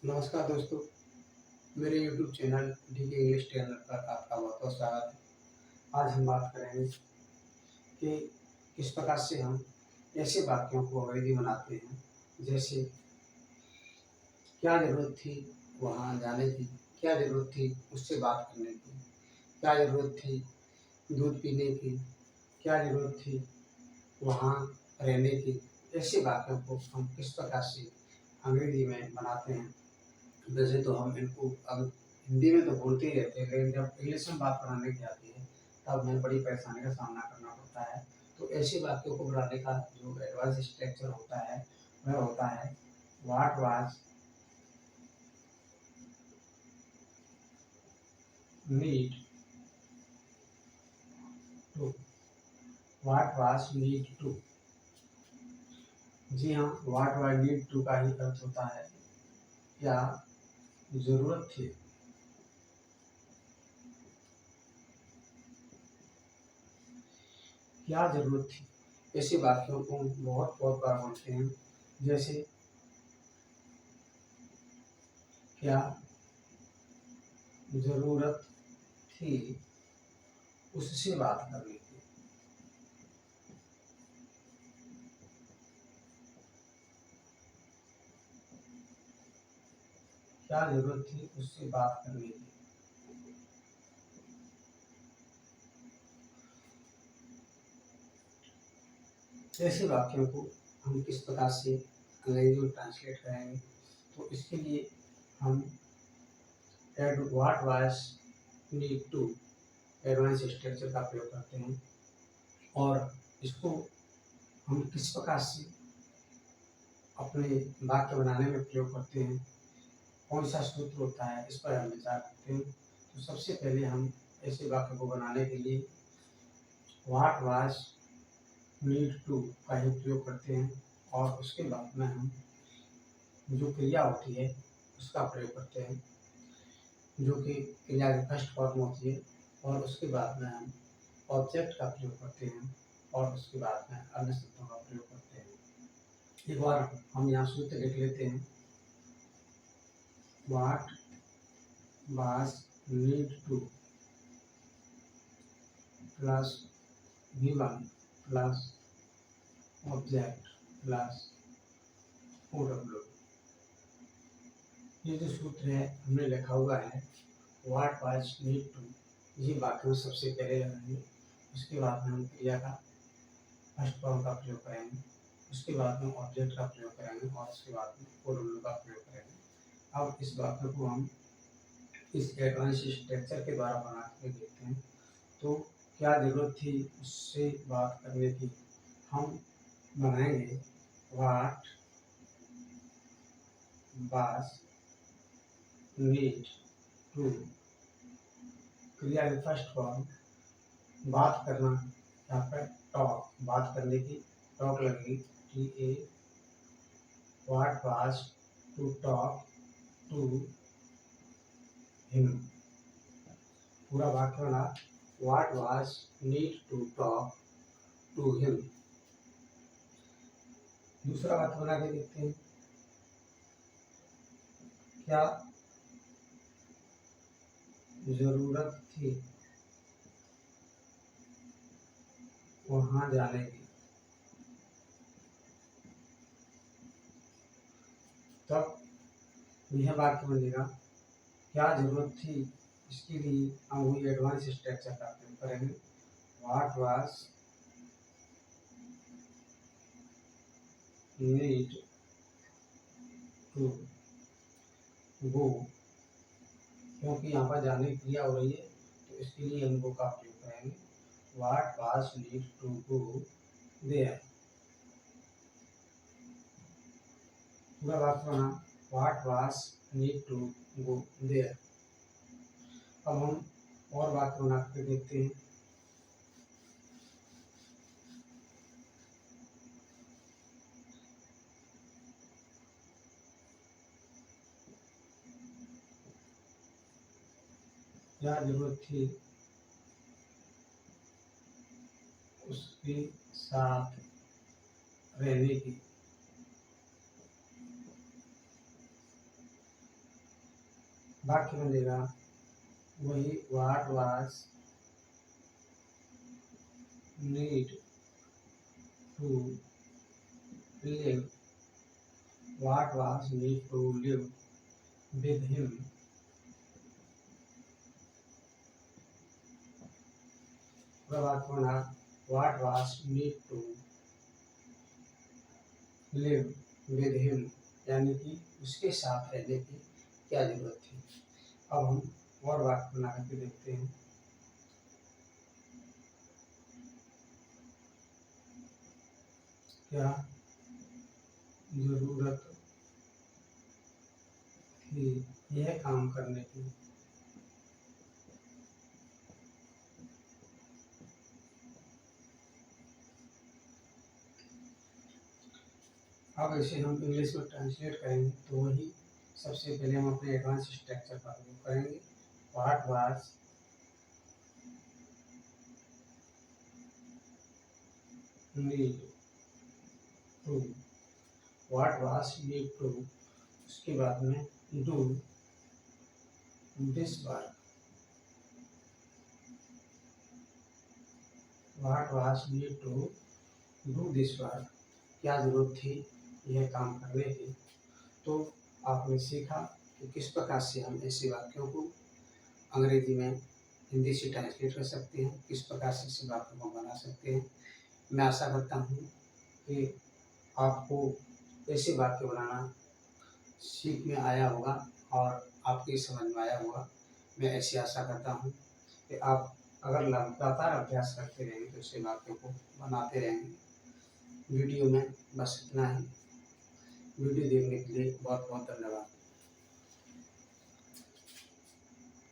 नमस्कार दोस्तों, मेरे YouTube channel DK English channel पर आपका बहुत-बहुत स्वागत है। आज हम बात करेंगे कि किस प्रकार से हम ऐसे वाक्यों को अंग्रेजी बनाते हैं, जैसे क्या ज़रूरत थी वहाँ जाने की, क्या ज़रूरत थी उससे बात करने की, क्या ज़रूरत थी दूध पीने की, क्या ज़रूरत थी वहाँ रहने की। ऐसे वाक्यों को हम किस प्रकार से अंग्रेजी में बनाते हैं। वैसे तो हम इनको अब हिंदी में तो बोलते ही रहते हैं, लेकिन जब इंग्लिश में बात बनाने की आती है, तब हमें बड़ी परेशानी का सामना करना पड़ता है। तो ऐसे वाक्यों को बनाने का जो एडवांस स्ट्रक्चर होता है, वह होता है what was need to, what was need to. जी हाँ, व्हाट वाज़ नीड टू का ही अर्थ होता है क्या ज़रूरत थी। क्या ज़रूरत थी? ऐसे वाक्यों को बहुत बहुत बार बोलते हैं, जैसे क्या ज़रूरत थी उससे बात करने की। क्या ज़रूरत थी उससे बात करने की। ऐसे वाक्यों को हम किस प्रकार से अंग्रेजी में ट्रांसलेट करेंगे, तो इसके लिए हम add what was need to advance structure का प्रयोग करते हैं और इसको हम किस प्रकार से अपने वाक्य बनाने में प्रयोग करते हैं, कौन सा सूत्र होता है, इस पर हम विचार करते हैं। तो सबसे पहले हम ऐसे वाक्य को बनाने के लिए व्हाट वाज नीड टू का ही प्रयोग करते हैं और उसके बाद में हम जो क्रिया होती है उसका प्रयोग करते हैं, जो कि क्रिया की फर्स्ट फॉर्म होती है, और उसके बाद में हम ऑब्जेक्ट का प्रयोग करते हैं और उसके बाद में अन्य शब्दों का प्रयोग करते हैं। एक बार हम यहाँ सूत्र लिख लेते हैं। What was need two plus V1 plus object plus OW। ये जो सूत्र है हमने लिखा हुआ है व्हाट वाज नीड टू, ये वाक्य में सबसे पहले लगाएंगे। उसके बाद में हम क्रिया का फर्स्ट फॉर्म का प्रयोग करेंगे, उसके बाद में ऑब्जेक्ट का प्रयोग करेंगे और उसके बाद में OW का प्रयोग करेंगे। अब इस वाक्य को हम इस एडवांस स्ट्रक्चर के द्वारा बना के देखते हैं। तो क्या ज़रूरत थी उससे बात करने की, हम बनाएंगे व्हाट वाज नीड टू, क्रिया की फर्स्ट फॉर्म बात करना, यहाँ पर टॉक, बात करने की टॉक लगेगी TA। What was to talk to him. पूरा वाक्य बना what was need to talk to him. दूसरा वाक्य बना के देखते हैं। क्या जरूरत थी वहाँ जाने की। तब यह वाक्य बनेगा क्या जरूरत थी, इसके लिए हम वही एडवांस स्ट्रक्चर का प्रयोग करेंगे। What was need to go, क्योंकि यहाँ पर जाने की क्रिया हो रही है तो इसके लिए हम गो का प्रयोग करेंगे। What was need to go there. पूरा वाक्य बना what was need to go there. अब हम और वाक्य बना के देखते हैं। क्या जरूरत थी उसके साथ रहने की। वाक्य बनेगा वही what was need to live, what was need to live with him, वाक्य बना what was need to live with him, यानी कि उसके साथ रहने की क्या जरूरत थी। अब हम और वाक्य बना करके देखते हैं। क्या जरूरत थी यह काम करने की। अब इसे हम इंग्लिश में ट्रांसलेट करेंगे तो वही सबसे पहले हम अपने एडवांस स्ट्रक्चर का उपयोग करेंगे। What was need to, what was need to, उसके बाद में do this work, what was need to do this work, क्या जरूरत थी यह काम करने की। तो आपने सीखा कि किस प्रकार से हम ऐसे वाक्यों को अंग्रेजी में हिंदी से ट्रांसलेट कर सकते हैं, किस प्रकार से ऐसे वाक्यों को बना सकते हैं। मैं आशा करता हूँ कि आपको ऐसे वाक्य बनाना सीख में आया होगा और आपकी समझ में आया होगा। मैं ऐसी आशा करता हूँ कि आप अगर लगातार अभ्यास करते रहेंगे तो ऐसे वाक्यों को बनाते रहेंगे। वीडियो में बस इतना ही। वीडियो देखने के लिए बहुत बहुत धन्यवाद।